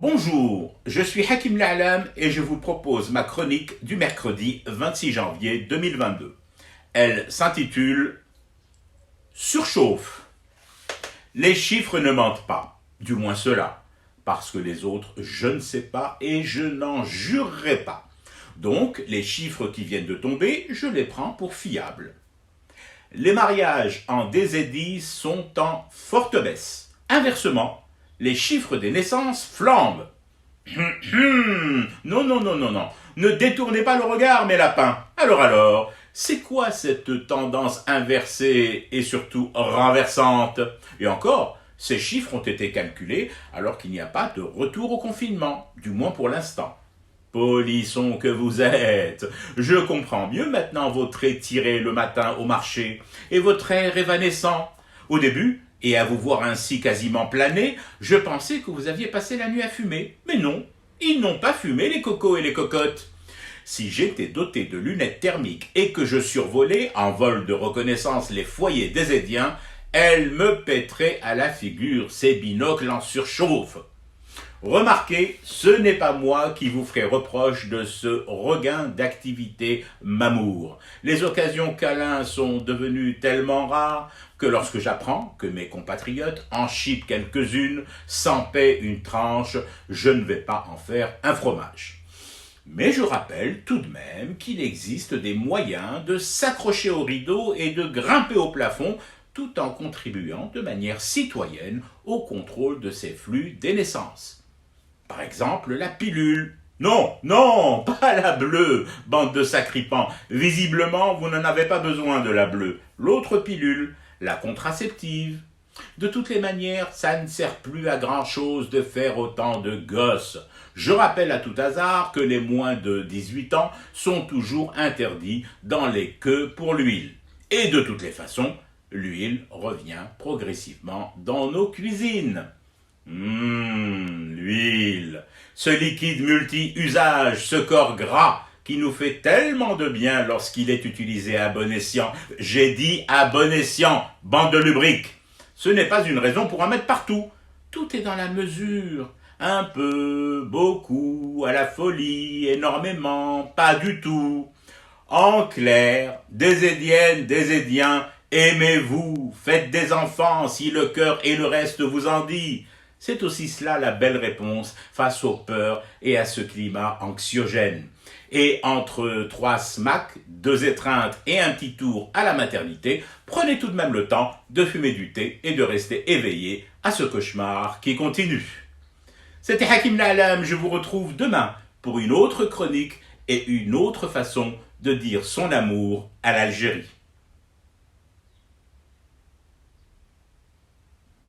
Bonjour, je suis Hakim La'alam et je vous propose ma chronique du mercredi 26 janvier 2022. Elle s'intitule Surchauffe. Les chiffres ne mentent pas, du moins ceux-là, parce que les autres, je ne sais pas et je n'en jurerai pas. Donc, les chiffres qui viennent de tomber, je les prends pour fiables. Les mariages en désédis sont en forte baisse. Inversement, les chiffres des naissances flambent. Non, non, non, non, non. Ne détournez pas le regard, mes lapins. Alors, c'est quoi cette tendance inversée et surtout renversante? Et encore, ces chiffres ont été calculés alors qu'il n'y a pas de retour au confinement, du moins pour l'instant. Polisson que vous êtes, je comprends mieux maintenant votre étiré le matin au marché et votre air évanescent. Au début, et à vous voir ainsi quasiment planer, je pensais que vous aviez passé la nuit à fumer. Mais non, ils n'ont pas fumé les cocos et les cocottes. Si j'étais doté de lunettes thermiques et que je survolais en vol de reconnaissance les foyers désédiens, elles me pèteraient à la figure ces binocles en surchauffe. Remarquez, ce n'est pas moi qui vous ferai reproche de ce regain d'activité m'amour. Les occasions câlins sont devenues tellement rares que lorsque j'apprends que mes compatriotes en chipent quelques-unes, s'en paient une tranche, je ne vais pas en faire un fromage. Mais je rappelle tout de même qu'il existe des moyens de s'accrocher au rideau et de grimper au plafond tout en contribuant de manière citoyenne au contrôle de ces flux des naissances. Par exemple, la pilule. Non, non, pas la bleue, bande de sacripants. Visiblement, vous n'en avez pas besoin de la bleue. L'autre pilule, la contraceptive. De toutes les manières, ça ne sert plus à grand-chose de faire autant de gosses. Je rappelle à tout hasard que les moins de 18 ans sont toujours interdits dans les queues pour l'huile. Et de toutes les façons, l'huile revient progressivement dans nos cuisines. L'huile, ce liquide multi-usage, ce corps gras qui nous fait tellement de bien lorsqu'il est utilisé à bon escient. J'ai dit à bon escient, bande de lubriques. Ce n'est pas une raison pour en mettre partout. Tout est dans la mesure. Un peu, beaucoup, à la folie, énormément, pas du tout. En clair, désédiennes, désédiens, aimez-vous, faites des enfants si le cœur et le reste vous en dit. C'est aussi cela la belle réponse face aux peurs et à ce climat anxiogène. Et entre 3 smacks, 2 étreintes et un petit tour à la maternité, prenez tout de même le temps de fumer du thé et de rester éveillé à ce cauchemar qui continue. C'était Hakim La'alam, je vous retrouve demain pour une autre chronique et une autre façon de dire son amour à l'Algérie.